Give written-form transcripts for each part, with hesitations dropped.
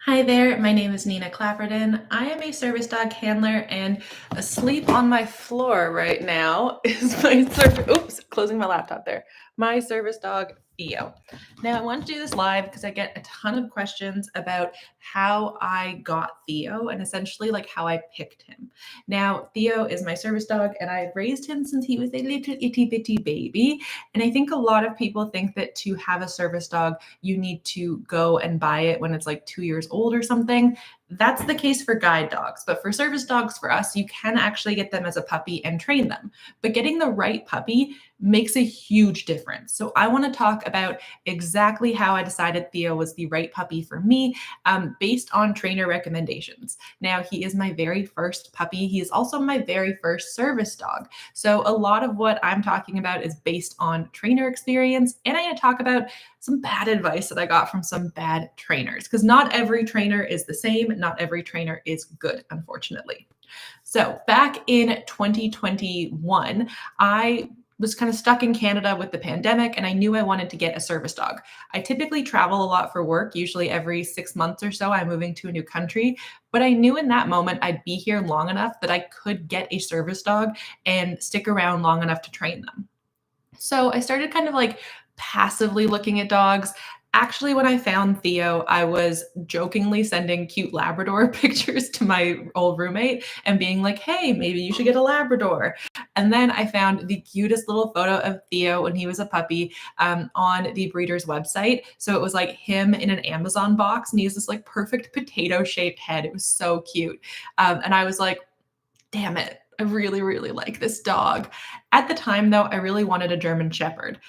Hi there, my name is Nina Clapperton. I am a service dog handler, and asleep on my floor right now is closing my laptop there. My service dog, Theo. Now, I want to do this live because I get a ton of questions about how I got Theo and essentially like how I picked him. Now, Theo is my service dog, and I've raised him since he was a little itty bitty baby. And I think a lot of people think that to have a service dog, you need to go and buy it when it's like 2 years old or something. That's the case for guide dogs. But for service dogs, for us, you can actually get them as a puppy and train them. But getting the right puppy makes a huge difference. So I want to talk about exactly how I decided Theo was the right puppy for me based on trainer recommendations. Now, he is my very first puppy. He is also my very first service dog. So a lot of what I'm talking about is based on trainer experience. And I'm going to talk about some bad advice that I got from some bad trainers because not every trainer is the same. Not every trainer is good, unfortunately. So back in 2021, I was kind of stuck in Canada with the pandemic and I knew I wanted to get a service dog. I typically travel a lot for work, usually every 6 months or so, I'm moving to a new country. But I knew in that moment I'd be here long enough that I could get a service dog and stick around long enough to train them. So I started kind of like passively looking at dogs. Actually, when I found Theo, I was jokingly sending cute Labrador pictures to my old roommate and being like, hey, maybe you should get a Labrador. And then I found the cutest little photo of Theo when he was a puppy on the breeder's website. So it was like him in an Amazon box, and he has this like perfect potato shaped head. It was so cute. And I was like, damn it, I really, really like this dog. At the time, though, I really wanted a German Shepherd,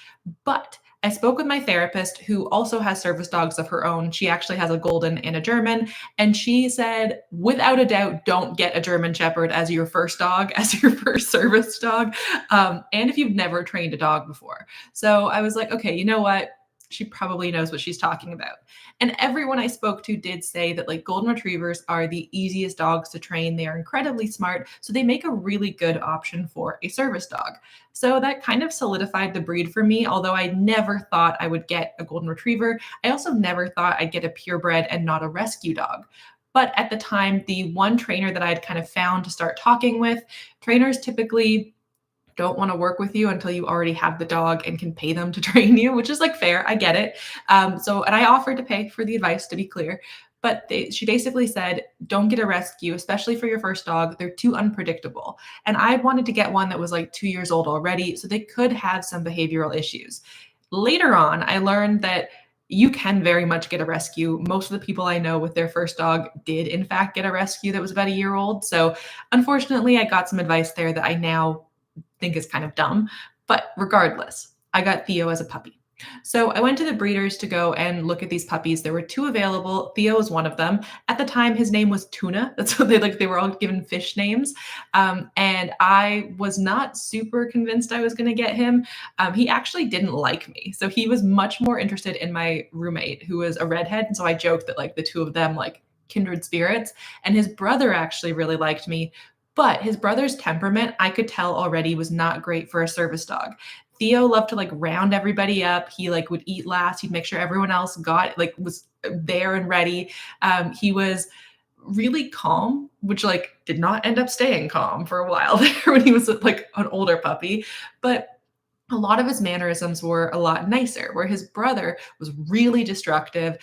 but I spoke with my therapist who also has service dogs of her own. She actually has a golden and a German. And she said, without a doubt, don't get a German Shepherd as your first dog, as your first service dog. And if you've never trained a dog before. So I was like, okay, you know what? She probably knows what she's talking about. And everyone I spoke to did say that like golden retrievers are the easiest dogs to train. They are incredibly smart, so they make a really good option for a service dog. So that kind of solidified the breed for me, although I never thought I would get a golden retriever. I also never thought I'd get a purebred and not a rescue dog. But at the time, the one trainer that I had kind of found to start talking with, trainers typically don't want to work with you until you already have the dog and can pay them to train you, which is like fair. I get it. And I offered to pay for the advice, to be clear. But she basically said, don't get a rescue, especially for your first dog. They're too unpredictable. And I wanted to get one that was like 2 years old already, so they could have some behavioral issues. Later on, I learned that you can very much get a rescue. Most of the people I know with their first dog did, in fact, get a rescue that was about a year old. So, unfortunately, I got some advice there that I now think is kind of dumb. But regardless, I got Theo as a puppy. So I went to the breeders to go and look at these puppies. There were two available. Theo was one of them. At the time, his name was Tuna. That's what they were all given fish names. And I was not super convinced I was going to get him. He actually didn't like me. So he was much more interested in my roommate, who was a redhead. And so I joked that like the two of them, like kindred spirits. And his brother actually really liked me, but his brother's temperament, I could tell already, was not great for a service dog. Theo loved to like round everybody up. He like would eat last. He'd make sure everyone else got like was there and ready. He was really calm, which like did not end up staying calm for a while there when he was like an older puppy. But a lot of his mannerisms were a lot nicer, where his brother was really destructive,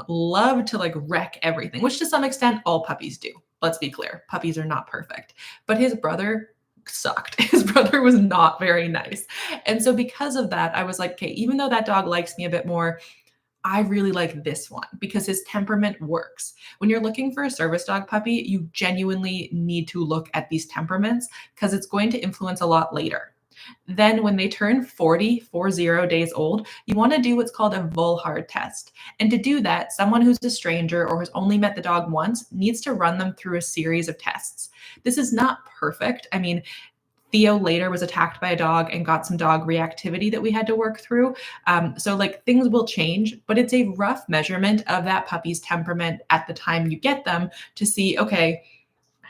loved to like wreck everything, which to some extent all puppies do. Let's be clear, puppies are not perfect. But his brother sucked. His brother was not very nice. And so, because of that, I was like, okay, even though that dog likes me a bit more, I really like this one because his temperament works. When you're looking for a service dog puppy, you genuinely need to look at these temperaments because it's going to influence a lot later. Then, when they turn 40 days old, you want to do what's called a Volhard test. And to do that, someone who's a stranger or has only met the dog once needs to run them through a series of tests. This is not perfect. I mean, Theo later was attacked by a dog and got some dog reactivity that we had to work through. So, like, things will change, but it's a rough measurement of that puppy's temperament at the time you get them to see, okay,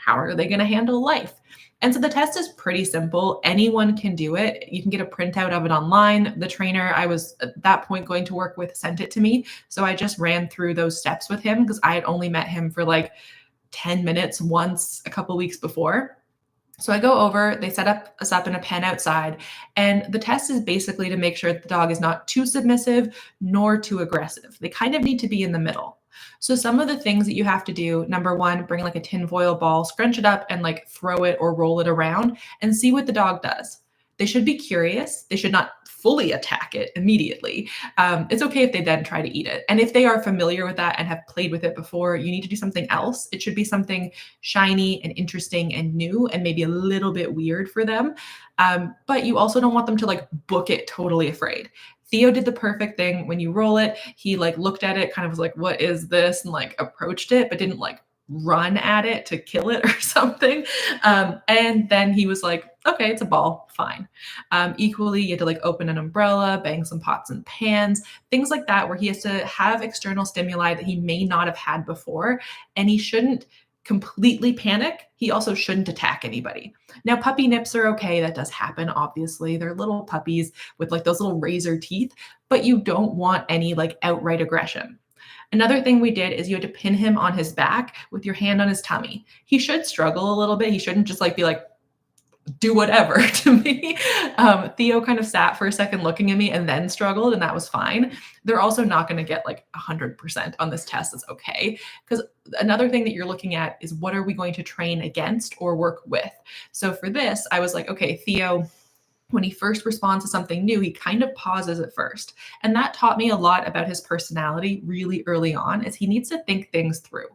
how are they going to handle life? And so the test is pretty simple. Anyone can do it. You can get a printout of it online. The trainer I was at that point going to work with sent it to me. So I just ran through those steps with him because I had only met him for like 10 minutes once a couple weeks before. So I go over, they set us up in a pen outside, and the test is basically to make sure that the dog is not too submissive nor too aggressive. They kind of need to be in the middle. So some of the things that you have to do, number one, bring like a tinfoil ball, scrunch it up and like throw it or roll it around and see what the dog does. They should be curious. They should not fully attack it immediately. It's okay if they then try to eat it. And if they are familiar with that and have played with it before, you need to do something else. It should be something shiny and interesting and new and maybe a little bit weird for them. But you also don't want them to like book it totally afraid. Theo did the perfect thing. When you roll it, he like looked at it, kind of was like, what is this? And like approached it, but didn't like run at it to kill it or something. And then he was like, okay, it's a ball, fine. Equally, you had to like open an umbrella, bang some pots and pans, things like that, where he has to have external stimuli that he may not have had before. And he shouldn't completely panic. He also shouldn't attack anybody. Now, puppy nips are okay. That does happen, obviously. They're little puppies with like those little razor teeth, but you don't want any like outright aggression. Another thing we did is you had to pin him on his back with your hand on his tummy. He should struggle a little bit. He shouldn't just like be like, do whatever to me. Theo kind of sat for a second looking at me and then struggled, and that was fine. They're also not going to get like 100% on this test. That's okay. Because another thing that you're looking at is what are we going to train against or work with? So for this, I was like, okay, Theo, when he first responds to something new, he kind of pauses at first. And that taught me a lot about his personality really early on, is he needs to think things through.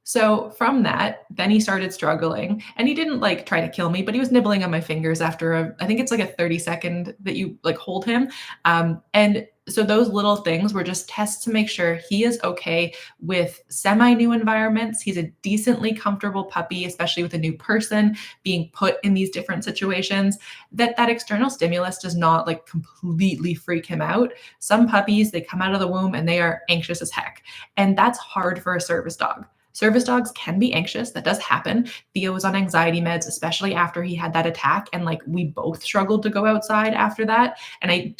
So from that, then he started struggling, and he didn't like try to kill me, but he was nibbling on my fingers after I think it's like a 30-second that you like hold him. And so those little things were just tests to make sure he is okay with semi-new environments. He's a decently comfortable puppy, especially with a new person being put in these different situations, that external stimulus does not like completely freak him out. Some puppies, they come out of the womb and they are anxious as heck. And that's hard for a service dog. Service dogs can be anxious. That does happen. Theo was on anxiety meds, especially after he had that attack. And like we both struggled to go outside after that. And I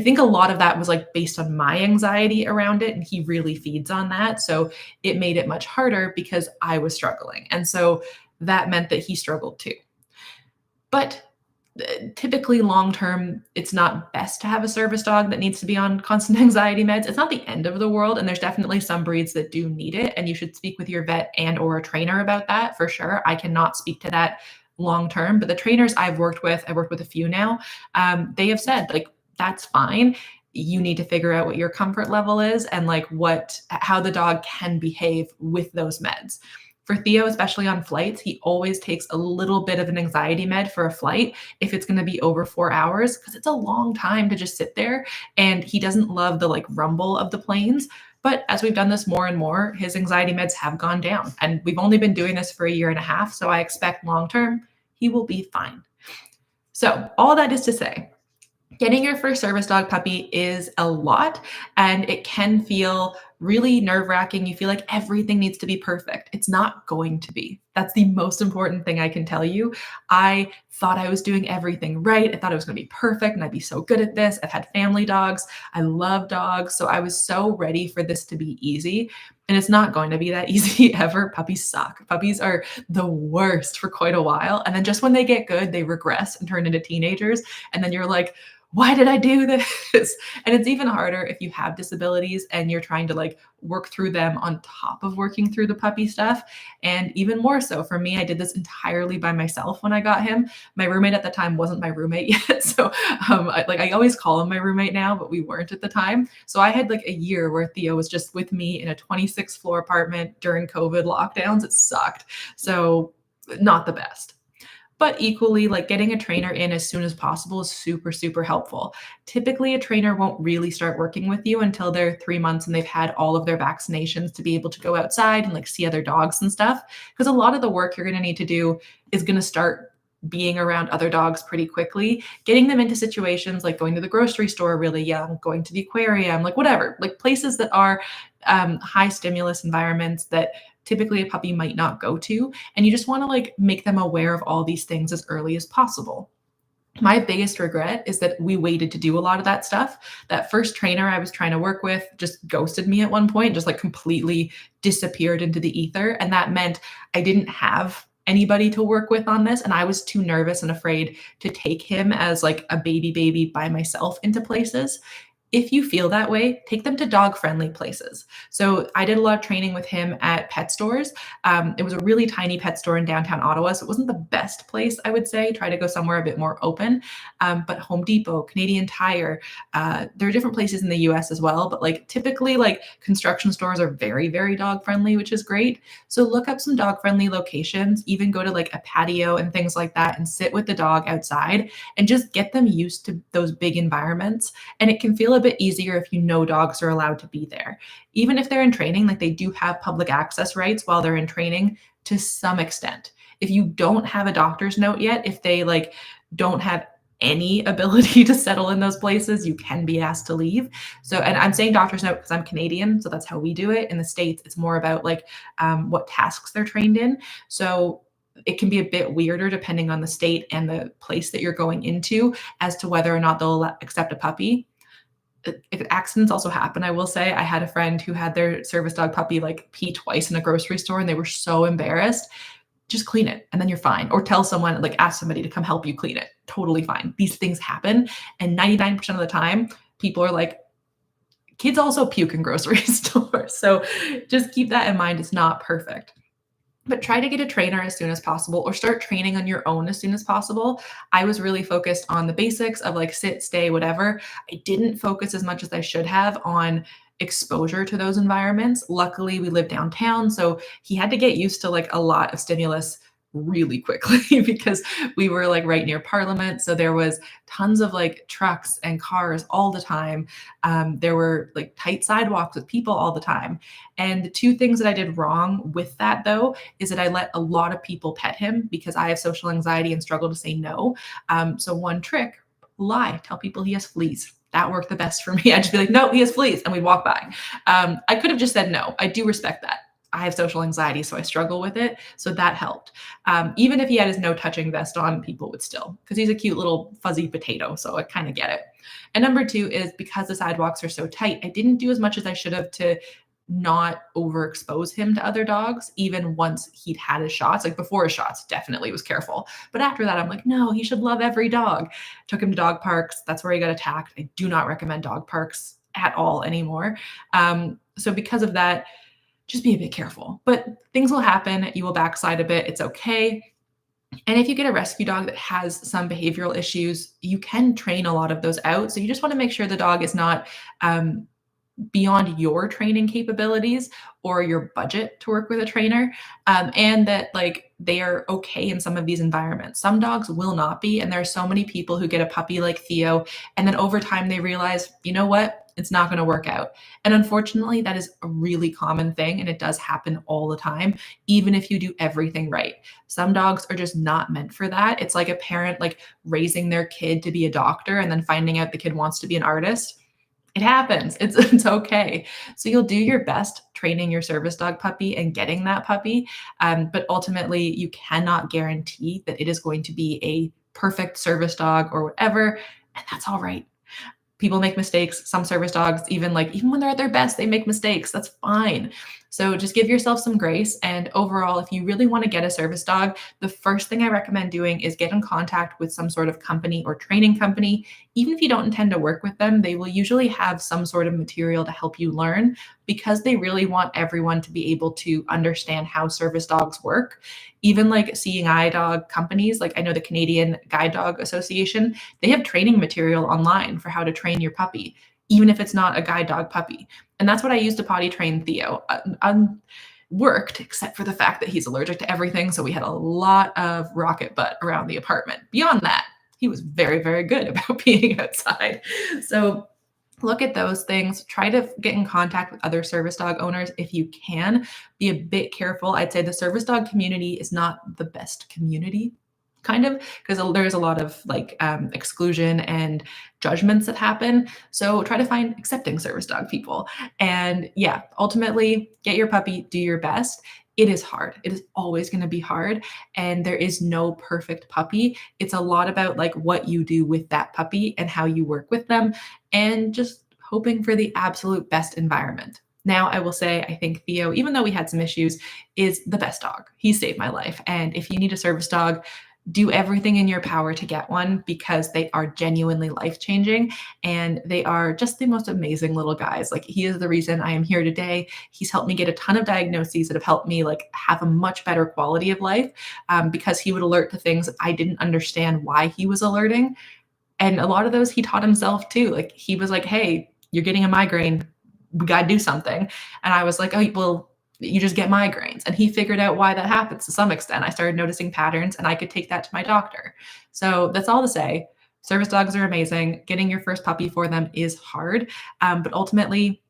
think a lot of that was like based on my anxiety around it. And he really feeds on that. So it made it much harder because I was struggling. And so that meant that he struggled too. But typically long term, it's not best to have a service dog that needs to be on constant anxiety meds. It's not the end of the world, and there's definitely some breeds that do need it, and you should speak with your vet and or a trainer about that for sure. I cannot speak to that long term, but the trainers I've worked with a few now, they have said like that's fine. You need to figure out what your comfort level is and like how the dog can behave with those meds. For Theo, especially on flights, he always takes a little bit of an anxiety med for a flight if it's going to be over 4 hours, because it's a long time to just sit there, and he doesn't love the like rumble of the planes. But as we've done this more and more, his anxiety meds have gone down, and we've only been doing this for a year and a half. So I expect long term, he will be fine. So all that is to say, getting your first service dog puppy is a lot, and it can feel really nerve-wracking. You feel like everything needs to be perfect. It's not going to be. That's the most important thing I can tell you. I thought I was doing everything right. I thought it was going to be perfect and I'd be so good at this. I've had family dogs. I love dogs. So I was so ready for this to be easy. And it's not going to be that easy ever. Puppies suck. Puppies are the worst for quite a while. And then just when they get good, they regress and turn into teenagers. And then you're like, why did I do this? And it's even harder if you have disabilities and you're trying to like work through them on top of working through the puppy stuff. And even more so for me, I did this entirely by myself when I got him. My roommate at the time wasn't my roommate yet. So I always call him my roommate now, but we weren't at the time. So I had like a year where Theo was just with me in a 26 floor apartment during COVID lockdowns. It sucked. So not the best. But equally, like getting a trainer in as soon as possible is super, super helpful. Typically, a trainer won't really start working with you until they're 3 months and they've had all of their vaccinations to be able to go outside and like see other dogs and stuff. Because a lot of the work you're going to need to do is going to start being around other dogs pretty quickly, getting them into situations like going to the grocery store really young, going to the aquarium, like whatever, like places that are high stimulus environments that typically a puppy might not go to. And you just want to like make them aware of all these things as early as possible. My biggest regret is that we waited to do a lot of that stuff. That first trainer I was trying to work with just ghosted me at one point, just like completely disappeared into the ether. And that meant I didn't have anybody to work with on this. And I was too nervous and afraid to take him as like a baby by myself into places. If you feel that way, take them to dog-friendly places. So I did a lot of training with him at pet stores. It was a really tiny pet store in downtown Ottawa, so it wasn't the best place, I would say. Try to go somewhere a bit more open. But Home Depot, Canadian Tire, there are different places in the US as well, but like typically like construction stores are very dog-friendly, which is great. So look up some dog-friendly locations, even go to like a patio and things like that and sit with the dog outside and just get them used to those big environments. And it can feel a bit easier if you know dogs are allowed to be there. Even if they're in training, like they do have public access rights while they're in training to some extent. If you don't have a doctor's note yet, if they like don't have any ability to settle in those places, you can be asked to leave. So, and I'm saying doctor's note because I'm Canadian, so that's how we do it. In the States, it's more about like what tasks they're trained in. So it can be a bit weirder depending on the state and the place that you're going into as to whether or not they'll accept a puppy. If accidents also happen, I will say I had a friend who had their service dog puppy like pee twice in a grocery store and they were so embarrassed. Just clean it and then you're fine. Or tell someone, like ask somebody to come help you clean it. Totally fine. These things happen. And 99% of the time, people are like, kids also puke in grocery stores. So just keep that in mind. It's not perfect. But try to get a trainer as soon as possible or start training on your own as soon as possible. I was really focused on the basics of like sit, stay, whatever. I didn't focus as much as I should have on exposure to those environments. Luckily, we live downtown, so he had to get used to like a lot of stimulus really quickly because we were like right near Parliament. So there was tons of like trucks and cars all the time. There were like tight sidewalks with people all the time. And the two things that I did wrong with that though is that I let a lot of people pet him because I have social anxiety and struggle to say no. So one trick, lie, tell people he has fleas. That worked the best for me. I'd just be like, no, he has fleas, and we'd walk by. I could have just said no. I do respect that. I have social anxiety, so I struggle with it. So that helped. Even if he had his no touching vest on, people would still, because he's a cute little fuzzy potato. So I kind of get it. And number two is because the sidewalks are so tight, I didn't do as much as I should have to not overexpose him to other dogs, even once he'd had his shots. Like before his shots, definitely was careful. But after that, I'm like, no, he should love every dog. Took him to dog parks. That's where he got attacked. I do not recommend dog parks at all anymore. So because of that, just be a bit careful. But things will happen. You will backslide a bit. It's okay. And if you get a rescue dog that has some behavioral issues, you can train a lot of those out. So you just want to make sure the dog is not beyond your training capabilities or your budget to work with a trainer, and that like they are okay in some of these environments. Some dogs will not be, and there are so many people who get a puppy like Theo and then over time they realize, you know what, it's not going to work out. And unfortunately, that is a really common thing, and it does happen all the time, even if you do everything right. Some dogs are just not meant for that. It's like a parent like raising their kid to be a doctor and then finding out the kid wants to be an artist. It happens. It's okay. So you'll do your best training your service dog puppy and getting that puppy, but ultimately you cannot guarantee that it is going to be a perfect service dog or whatever, and that's all right. People make mistakes. Some service dogs, even when they're at their best, they make mistakes. That's fine. So just give yourself some grace. And overall, if you really want to get a service dog, the first thing I recommend doing is get in contact with some sort of company or training company. Even if you don't intend to work with them, they will usually have some sort of material to help you learn because they really want everyone to be able to understand how service dogs work. Even like seeing eye dog companies, like I know the Canadian Guide Dog Association, they have training material online for how to train your puppy, even if it's not a guide dog puppy. And that's what I used to potty train Theo. Worked, except for the fact that he's allergic to everything. So we had a lot of rocket butt around the apartment. Beyond that, he was very good about being outside. So look at those things. Try to get in contact with other service dog owners if you can. Be a bit careful. I'd say the service dog community is not the best community kind of, because there's a lot of like exclusion and judgments that happen. So try to find accepting service dog people. And yeah, ultimately get your puppy, do your best. It is hard. It is always going to be hard. And there is no perfect puppy. It's a lot about like what you do with that puppy and how you work with them and just hoping for the absolute best environment. Now, I will say, I think Theo, even though we had some issues, is the best dog. He saved my life. And if you need a service dog, do everything in your power to get one because they are genuinely life-changing and they are just the most amazing little guys. Like he is the reason I am here today. He's helped me get a ton of diagnoses that have helped me like have a much better quality of life because he would alert to things I didn't understand why he was alerting. And a lot of those he taught himself too. Like he was like, hey, you're getting a migraine. We got to do something. And I was like, oh, well, you just get migraines. And he figured out why that happens to some extent. I started noticing patterns and I could take that to my doctor. So that's all to say. Service dogs are amazing. Getting your first puppy for them is hard. But ultimately,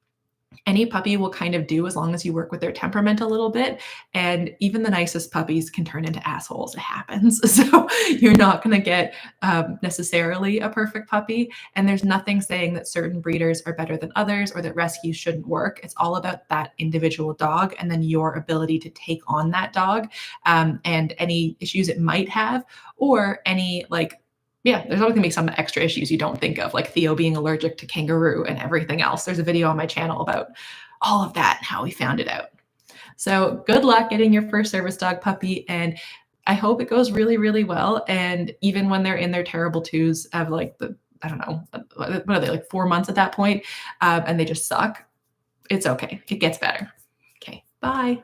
any puppy will kind of do as long as you work with their temperament a little bit. And even the nicest puppies can turn into assholes. It happens. So you're not going to get necessarily a perfect puppy. And there's nothing saying that certain breeders are better than others or that rescues shouldn't work. It's all about that individual dog and then your ability to take on that dog and any issues it might have or any like yeah, there's always gonna be some extra issues you don't think of, like Theo being allergic to kangaroo and everything else. There's a video on my channel about all of that and how we found it out. So good luck getting your first service dog puppy, and I hope it goes really, really well. And even when they're in their terrible twos of like I don't know, what are they, like 4 months at that point, and they just suck, it's okay. It gets better. Okay, bye.